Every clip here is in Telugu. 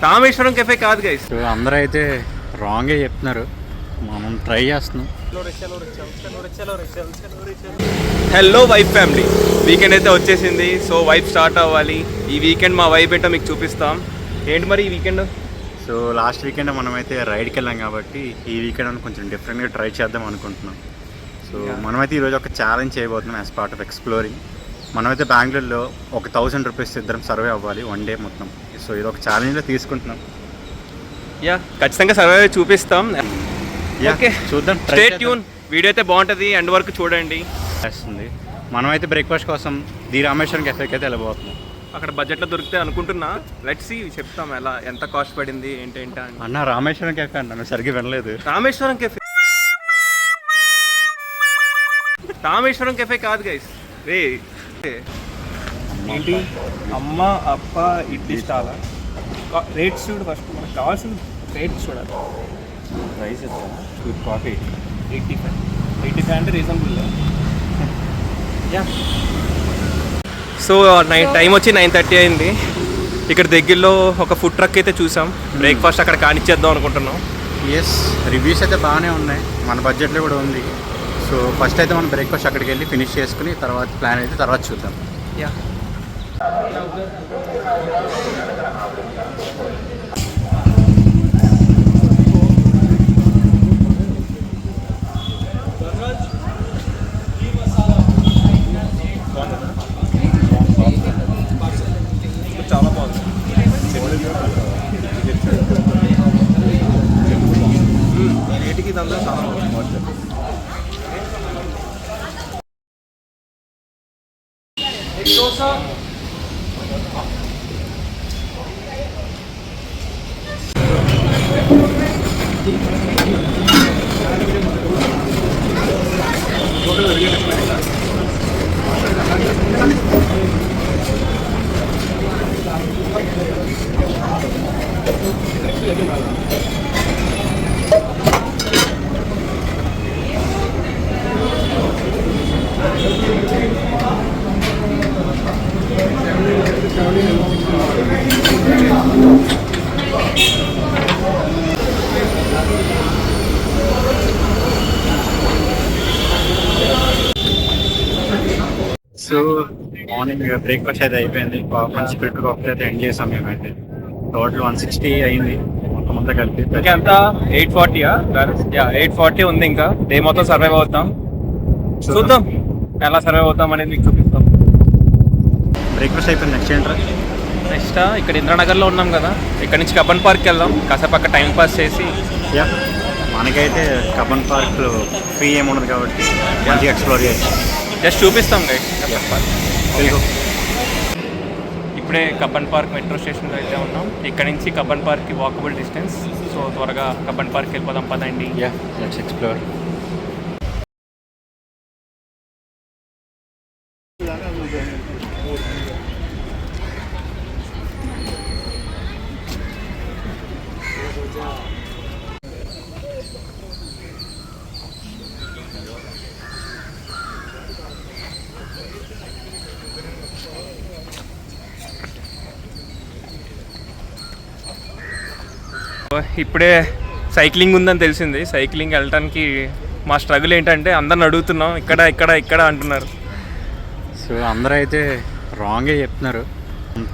రామేశ్వరం కెఫే కాదు గైస్. అందరూ అయితే రాంగే చెప్తున్నారు, మనం ట్రై చేస్తున్నాం. హలో వైఫ్ ఫ్యామిలీ, వీకెండ్ అయితే వచ్చేసింది. సో వైఫ్ స్టార్ట్ అవ్వాలి. ఈ వీకెండ్ మా వైఫ్ ఏంటో మీకు చూపిస్తాం. ఏంటి మరి ఈ వీకెండ్? సో లాస్ట్ వీకెండ్ మనమైతే రైడ్కి వెళ్ళాం కాబట్టి ఈ వీకెండ్ కొంచెం డిఫరెంట్గా ట్రై చేద్దాం అనుకుంటున్నాం. సో మనమైతే ఈరోజు ఒక ఛాలెంజ్ చేయబోతున్నాం యాజ్ పార్ట్ ఆఫ్ ఎక్స్ప్లోరింగ్. మనమైతే బెంగళూరులో 1000 రూపీస్ ఇద్దరం సర్వే అవ్వాలి వన్ డే మొత్తం. సో ఇది ఒక ఛాలెంజ్లో తీసుకుంటున్నాం. యా, ఖచ్చితంగా సర్వే చూపిస్తాం. ఓకే, చూద్దాం. Stay tune. వీడియో అయితే బాగుంటుంది, ఎండ్ వరకు చూడండి. వస్తుంది. మనమైతే బ్రేక్ఫాస్ట్ కోసం ది రామేశ్వరం కెఫేకి అయితే వెళ్ళబోతున్నాం. అక్కడ బడ్జెట్లో దొరికితే అనుకుంటున్నా. లెట్స్ సీ, చెప్తాం ఎలా ఎంత కాస్ట్ పడింది ఏంటంటే. అన్న రామేశ్వరం కెఫే అన్న సరిగ్గా వినలేదు. రామేశ్వరం కెఫే, రామేశ్వరం కెఫే కాదు గైస్. రే ఏంటి అమ్మ అప్ప ఇడ్లీ స్టాలా? రేట్స్ చూడు ఫస్ట్, మనకు కావాల్సిన రేట్స్ చూడాలి. రైస్ విత్ కాఫీ 85 అంటే రీజనబుల్. యా, సో టైం వచ్చి 9:30 అయింది. ఇక్కడ దగ్గరలో ఒక ఫుడ్ ట్రక్ అయితే చూసాం. బ్రేక్ఫాస్ట్ అక్కడ కానిచ్చేద్దాం అనుకుంటున్నాం. ఎస్, రివ్యూస్ అయితే బాగానే ఉన్నాయి, మన బడ్జెట్లో కూడా ఉంది. సో ఫస్ట్ అయితే మనం బ్రేక్ఫాస్ట్ అక్కడికి వెళ్ళి ఫినిష్ చేసుకుని తర్వాత ప్లాన్ అయితే తర్వాత చూద్దాం. యా, చాలా బాగుంది. రేటుకి ఇదంతా చాలా బాగుంది. సో మార్నింగ్ బ్రేక్ఫాస్ట్ అయితే అయిపోయింది. మంచి ఫిల్టర్ కాఫీ అయితే ఎండ్ చేసాం మేమైతే. టోటల్ 160 అయింది మొత్తం అంతా కలిపి. ఎంత 840? 840 ఉంది. ఇంకా డే మొత్తం సర్వైవ్ అవుతాం. చూద్దాం ఎలా సర్వైవ్ అవుతాం అనేది మీకు చూపిస్తాం. బ్రేక్ఫాస్ట్ అయిపోయింది. నెక్స్ట్ ఏంట్రా? నెక్స్ట్ ఇక్కడ ఇంద్రానగర్లో ఉన్నాం కదా, ఇక్కడ నుంచి కబ్బన్ పార్క్కి వెళ్దాం. కాసేపు అక్కడ టైం పాస్ చేసి. యా, మనకైతే కబ్బన్ పార్క్ ఫ్రీ ఏముండదు కాబట్టి మంచిగా ఎక్స్ప్లోర్ చేస్తాం. జస్ట్ చూపిస్తాం గైస్ కబ్బన్ పార్క్. ఇప్పుడే కబ్బన్ పార్క్ మెట్రో స్టేషన్లో అయితే ఉన్నాం. ఇక్కడ నుంచి కబ్బన్ పార్క్కి వాకబుల్ డిస్టెన్స్. సో త్వరగా కబ్బన్ పార్క్కి వెళ్ళిపోదాం పదండి. Yeah, let's explore. ఇప్పుడే సైక్లింగ్ ఉందని తెలిసింది. సైక్లింగ్ వెళ్ళటానికి మా స్ట్రగుల్ ఏంటంటే అందరిని అడుగుతున్నాం, ఇక్కడ ఇక్కడ ఇక్కడ అంటున్నారు. సో అందరూ అయితే రాంగే చెప్తున్నారు,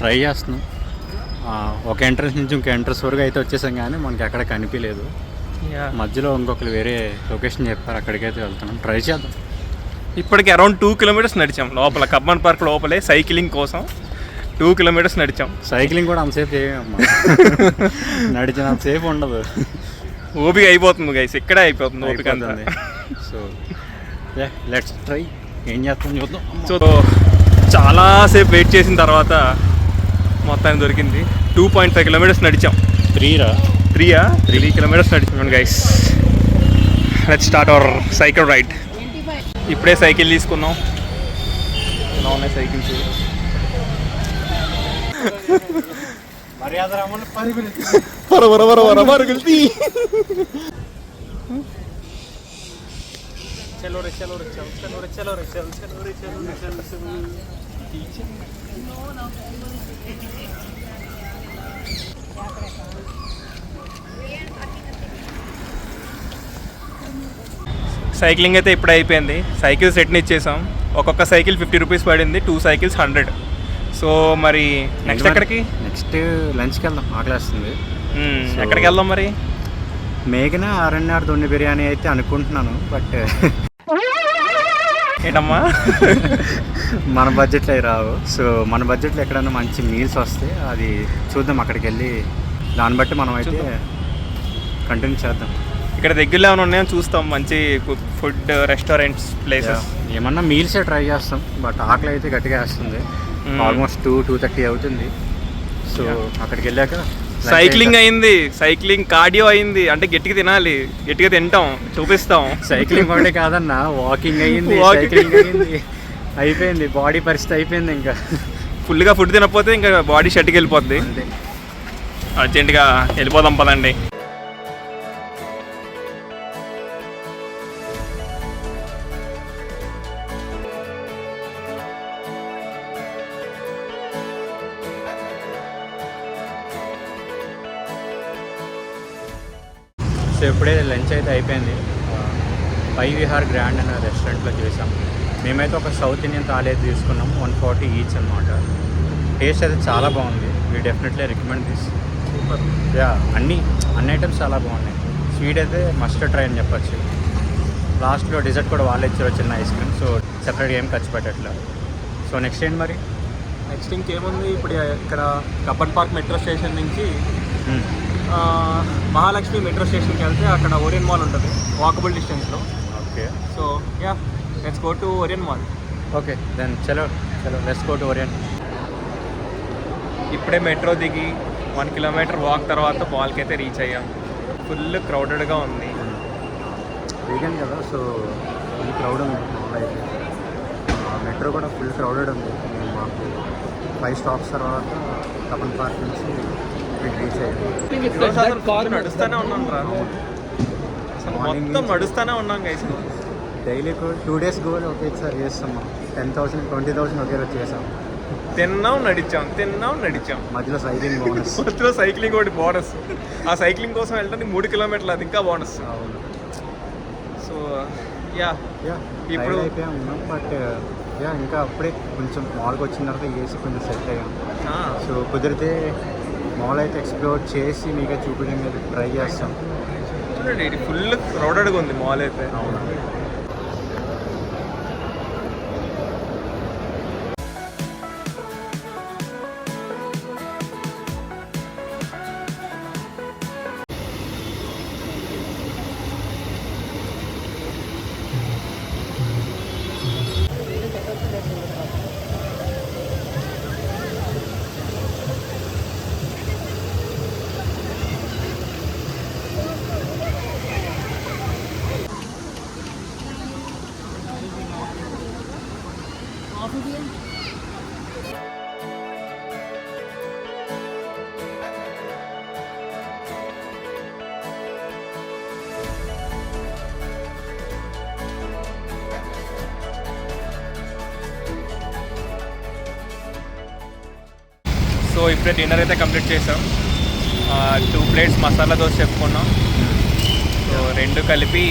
ట్రై చేస్తున్నాం. ఒక ఎంట్రన్స్ నుంచి ఇంకో ఎంట్రన్స్ వరకు అయితే వచ్చేసాం కానీ మనకి ఎక్కడ కనిపించలేదు. మధ్యలో ఇంకొకరు వేరే లొకేషన్ చెప్పారు, అక్కడికైతే వెళ్తున్నాం. ట్రై చేద్దాం. ఇప్పటికి అరౌండ్ 2 కిలోమీటర్స్ నడిచాం లోపల. కబ్బన్ పార్క్ లోపలే సైక్లింగ్ కోసం 2 కిలోమీటర్స్ నడిచాం. సైక్లింగ్ కూడా అంతసేపు చేయమమ్మా, నడిచినంతసేపు ఉండదు, ఓపిక అయిపోతుంది గైస్. ఇక్కడే అయిపోతుంది ఓపిక అంతా. So let's try. ఏం చేస్తాం చూద్దాం. సో చాలాసేపు వెయిట్ చేసిన తర్వాత మొత్తానికి దొరికింది. 2.5 కిలోమీటర్స్ నడిచాం. 3 కిలోమీటర్స్ నడిచాం guys. Let's start our cycle ride. ఇప్పుడే సైకిల్ తీసుకున్నాం. ఎలా ఉన్నాయి సైకిల్స్? चलो रे चलो रे चलो चलो रे चलो रे चलो चलो रे चलो रे चलो पीछे సైక్లింగ్ అయితే ఇప్పుడే అయిపోయింది. సైకిల్ సెట్ని ఇచ్చేసాం. ఒక్కొక్క సైకిల్ 50 రూపీస్ పడింది, 2 సైకిల్స్ 100. సో మరి నెక్స్ట్ ఎక్కడికి? నెక్స్ట్ లంచ్కి వెళ్దాం, ఆకలేస్తుంది. ఎక్కడికి వెళ్దాం మరి? మేఘన ఆర్ఎన్ఆర్ దొండి బిర్యానీ అయితే అనుకుంటున్నాను, బట్ ఏంటమ్మా మన బడ్జెట్లో అవి రావు. సో మన బడ్జెట్లో ఎక్కడైనా మంచి మీల్స్ వస్తే అది చూద్దాం, అక్కడికి వెళ్ళి దాన్ని బట్టి మనం అయితే కంటిన్యూ చేద్దాం. ఇక్కడ దగ్గరలో ఏమైనా ఉన్నాయో చూస్తాం, మంచి ఫుడ్ రెస్టారెంట్స్ ప్లేసెస్. ఏమన్నా మీల్సే ట్రై చేస్తాం, బట్ ఆకలి అయితే గట్టిగా వేస్తుంది. ఆల్మోస్ట్ 2:30 అవుతుంది. సో అక్కడికి వెళ్ళాక సైక్లింగ్ అయింది, సైక్లింగ్ కార్డియో అయింది, అంటే గట్టిగా తినాలి, గట్టిగా తింటాం, చూపిస్తాం. సైక్లింగ్ ఒకటే కాదన్నా, వాకింగ్ అయ్యింది, సైక్లింగ్ అయ్యింది, అయిపోయింది. బాడీ పరిస్థితి అయిపోయింది. ఇంకా ఫుల్గా ఫుడ్ తినకపోతే ఇంకా బాడీ షెట్కి వెళ్ళిపోద్ది. అర్జెంటుగా వెళ్ళిపోదాం పదండి. సో ఇప్పుడే లంచ్ అయితే అయిపోయింది. పై విహార్ గ్రాండ్ అనే రెస్టారెంట్లో చేసాం. మేమైతే ఒక సౌత్ ఇండియన్ థాలీ అయితే తీసుకున్నాం, 140 ఈచ్ అనమాట. టేస్ట్ అయితే చాలా బాగుంది. We definitely recommend this. Super. Yeah, అన్ని ఐటమ్స్ చాలా బాగున్నాయి. స్వీట్ అయితే మస్ట్ ట్రై అని చెప్పచ్చు. లాస్ట్లో డిజర్ట్ కూడా వాళ్ళు ఇచ్చారు, చిన్న ఐస్ క్రీమ్. సో సెపరేట్గా ఏం ఖర్చు పెట్టట్లా. సో నెక్స్ట్ ఏంటి మరి? నెక్స్ట్ ఇంకేముంది, ఇప్పుడు ఇక్కడ కబ్బన్ పార్క్ మెట్రో స్టేషన్ నుంచి మహాలక్ష్మి మెట్రో స్టేషన్కి వెళ్తే అక్కడ ఓరియన్ మాల్ ఉంటుంది, వాకబుల్ డిస్టెన్స్లో. Okay. So yeah, let's go to Orion mall. Okay then చలో లెట్స్ గో టు ఓరియన్. ఇప్పుడే మెట్రో దిగి 1 కిలోమీటర్ వాక్ తర్వాత మాల్కి అయితే రీచ్ అయ్యాం. ఫుల్ క్రౌడెడ్గా ఉంది. వీకెండ్ కదా, సో ఫుల్ క్రౌడ్ ఉంది. మాల్ అయితే మెట్రో కూడా ఫుల్ క్రౌడెడ్ ఉంది. మాకు 5 స్టాప్స్ తర్వాత కబ్బన్ పార్క్ నుంచి రీచ్ అయ్యాం. నడుస్తూనే ఉన్నాం రా, అసలు మొత్తం నడుస్తూనే ఉన్నాం గైస్. డైలీ 2 డేస్ గోల్ ఒకేసారి చేస్తాం. 10,000 20,000 ఒకేసారి చేసాం. తిన్నాం నడిచాం, మధ్యలో సైక్లింగ్ బోనస్. మధ్యలో సైక్లింగ్ ఒకటి బోనస్. ఆ సైక్లింగ్ కోసం వెళ్ళడానికి 3 కిలోమీటర్లు, అది ఇంకా బోనస్. అవును. సో యా ఇప్పుడు అయిపోయాం ఉన్నాం, బట్ యా ఇంకా అప్పుడే కొంచెం మాల్కి వచ్చిన తర్వాత ఏసీ కొంచెం సెట్ అయ్యాం. సో కుదిరితే మాల్ అయితే ఎక్స్ప్లోర్ చేసి మీకు చూపించడానికి ట్రై చేస్తాం. చూడండి, ఇది ఫుల్ క్రౌడెడ్గా ఉంది మాల్ అయితే. అవును. సో ఇప్పుడే డిన్నర్ అయితే కంప్లీట్ చేసాం. 2 ప్లేట్స్ మసాలా దోశ చెప్పుకున్నాం. సో 2 కలిపి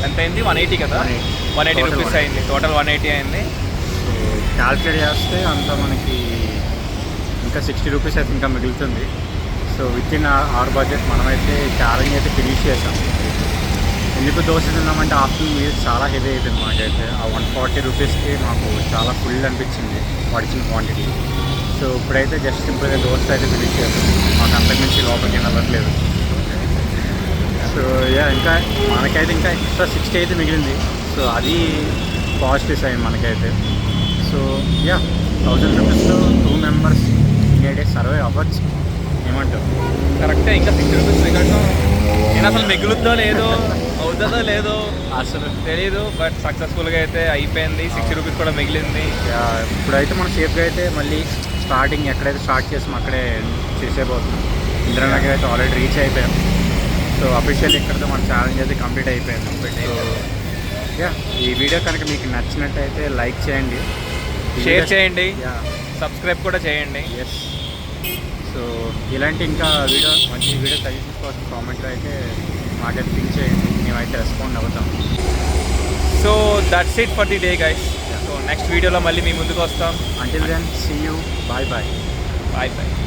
ఎంత అయింది? 180 కదా, 180 రూపీస్ అయింది. టోటల్ 180 అయింది. సో క్యాల్కులేట్ చేస్తే అంతా మనకి ఇంకా 60 రూపీస్ అయితే ఇంకా మిగులుతుంది. So with in our budget మనమైతే ఛాలెంజ్ అయితే ఫినిష్ చేసాం. ఎందుకు దోశ తిన్నామంటే ఆఫ్టర్నూన్ మీల్స్ చాలా హెవీ అయిపోయింది మాకైతే. ఆ 140 రూపీస్కి మాకు చాలా ఫుల్ అనిపించింది వాడిచిన క్వాంటిటీ. సో ఇప్పుడైతే జస్ట్ సింపుల్గా దోశ అయితే ఫినిష్ చేసాం. మాకు అంతకుమించి లోపలికి వెళ్ళట్లేదు. సో యా, ఇంకా మనకైతే ఇంకా ఎక్స్ట్రా 60 అయితే మిగిలింది. సో అది పాజిటివ్ సైన్ మనకైతే. సో యా, 1000 రూపీస్లో 2 మెంబర్స్ ఇంకే సర్వే అవ్వచ్చు. ఏమంటావు? కరెక్టే. ఇంకా 60 రూపీస్ మిగలడం, నేను అసలు మిగులుద్దో లేదో అవుతుందో లేదో అసలు తెలీదు. బట్ సక్సెస్ఫుల్గా అయితే అయిపోయింది. 60 రూపీస్ కూడా మిగిలింది. ఇప్పుడైతే మనం సేఫ్గా అయితే మళ్ళీ స్టార్టింగ్ ఎక్కడైతే స్టార్ట్ చేసాం అక్కడే చేసేపోతున్నాం. ఇంద్రనగర్ అయితే ఆల్రెడీ రీచ్ అయిపోయాం. సో అఫీషియల్ ఇక్కడితో మన ఛాలెంజ్ అయితే కంప్లీట్ అయిపోయింది. సో యా, ఈ వీడియో కనుక మీకు నచ్చినట్టయితే లైక్ చేయండి, షేర్ చేయండి, సబ్స్క్రైబ్ కూడా చేయండి. ఎస్. సో ఇలాంటి ఇంకా మంచి వీడియో సజెషన్స్ కోసం కామెంట్లో అయితే మాకైతే థింక్ చేయండి. మేమైతే రెస్పాండ్ అవుతాం. That's it for the day guys. So next వీడియోలో మళ్ళీ మీ ముందుకు వస్తాం. Until then, see you. Bye bye. Bye bye.